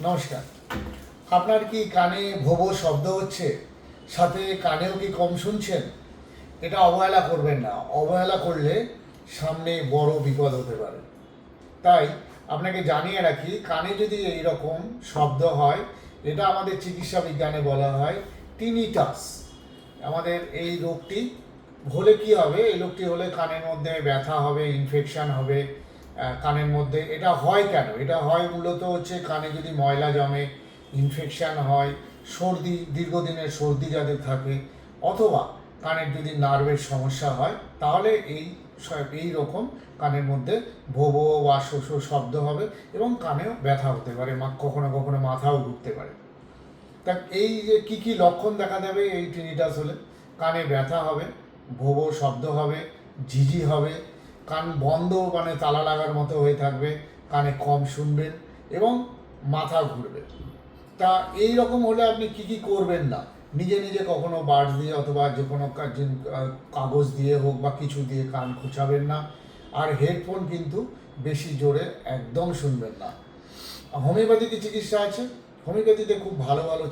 নমস্কার। আপনার কি কানে ভোঁ শব্দ হচ্ছে, সাথে কানেও কি কম শুনছেন? এটা অবহেলা করবেন না। অবহেলা করলে সামনে বড় বিপদ হতে পারে। তাই আপনাকে জানিয়ে রাখি, কানে যদি এই রকম শব্দ হয়, এটা আমাদের চিকিৎসা বিজ্ঞানে বলা হয় টিনিটাস। আমাদের এই রোগটি হলে কি হবে? এই রোগটি হলে কানের মধ্যে ব্যথা হবে, ইনফেকশন হবে কানের মধ্যে। এটা হয় কেন? এটা হয় মূলত হচ্ছে কানে যদি ময়লা জমে, ইনফেকশন হয়, সর্দি, দীর্ঘদিনের সর্দি যাদের থাকে, অথবা কানের যদি নার্ভের সমস্যা হয়, তাহলে এই রকম কানের মধ্যে ভো ভো বা শো শো শব্দ হবে এবং কানেও ব্যথা হতে পারে, কখনো কখনো মাথাও ঘুরতে পারে। তা এই যে কী কী লক্ষণ দেখা দেবে এই টিনিটাস হলে? কানে ব্যথা হবে, ভো ভো শব্দ হবে, ঝিঝি হবে, কান বন্ধ মানে তালা লাগার মতো হয়ে থাকবে, কানে কম শুনবেন এবং মাথা ঘুরবে। তা এই রকম হলে আপনি কি কি করবেন না? নিজে নিজে কখনো বার্ডস দিয়ে অথবা যে কোনো কাগজ দিয়ে হোক বা কিছু দিয়ে কান খুঁচাবেন না। আর হেডফোন কিন্তু বেশি জোরে একদম শুনবেন না। হোমিওপ্যাথিক চিকিৎসা আছে। হোমিওপ্যাথিতে খুব ভালো ভালো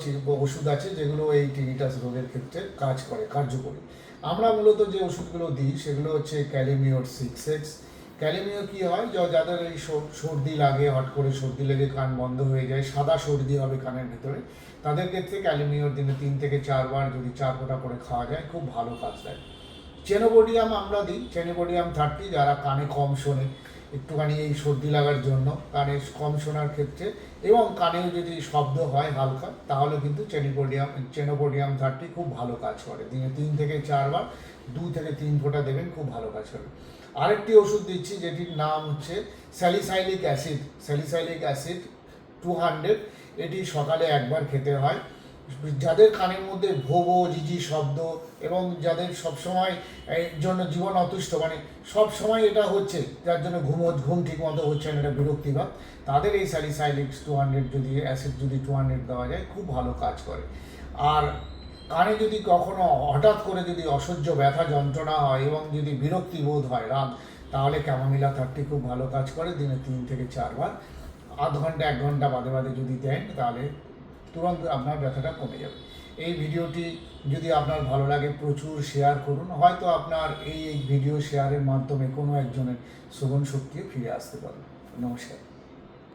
ওষুধ আছে যেগুলো এই টিনিটাস রোগের ক্ষেত্রে কাজ করে, কার্যকরী। আমরা মূলত যে ওষুধগুলো দিই সেগুলো হচ্ছে ক্যালিমিওর 6X। ক্যালিমিও কী হয়, যাদের এই সর্দি লাগে, হট করে সর্দি লেগে কান বন্ধ হয়ে যায়, সাদা সর্দি হবে কানের ভিতরে, তাদের ক্ষেত্রে ক্যালিমিওর দিনে 3 থেকে 4 বার যদি 4 ফোঁটা করে খাওয়া যায় খুব ভালো কাজ দেয়। চেনোবোডিয়াম আমরা দিই, চেনোবোডিয়াম 30, যারা কানে কম শোনে, একটুখানি এই সর্দি লাগার জন্য, কানে কম শোনার ক্ষেত্রে এবং কানেও যদি শব্দ হয় হালকা, তাহলে কিন্তু চেনোবোডিয়াম 30 খুব ভালো কাজ করে। দিনে 3 থেকে 4 বার 2 থেকে 3 ফোঁটা দেবেন, খুব ভালো কাজ করে। আরেকটি ওষুধ দিচ্ছি যেটির নাম হচ্ছে স্যালিসাইলিক অ্যাসিড 200। এটি সকালে একবার খেতে হয়। যাদের কানের মধ্যে ভো ভো ঝিঝি শব্দ এবং যাদের সবসময় এই জন্য জীবন অতুষ্ট, মানে সব সময় এটা হচ্ছে, যার জন্য ঘুম ঠিক মতো হচ্ছে না, এটা বিরক্তিভাব, তাদের এই স্যালিসাইলিক 200 যদি অ্যাসিড 200 দেওয়া যায় খুব ভালো কাজ করে। আর কানে যদি কখনো হঠাৎ করে যদি অসহ্য ব্যথা যন্ত্রণা হয় এবং যদি বিরক্তি বোধ হয়, রাগ, তাহলে ক্যামোমিলা 30 খুব ভালো কাজ করে। দিনে 3 থেকে 4 বার আধ ঘন্টা 1 ঘন্টা বাদে বাদে যদি দেন, তাহলে তুরন্ত আপনার ব্যথাটা কমে যাবে। এই ভিডিওটি যদি আপনার ভালো লাগে প্রচুর শেয়ার করুন। হয়তো আপনার এই ভিডিও শেয়ারের মাধ্যমে কোনো একজনের শ্রবণ শক্তিও ফিরে আসতে পারে। নমস্কার।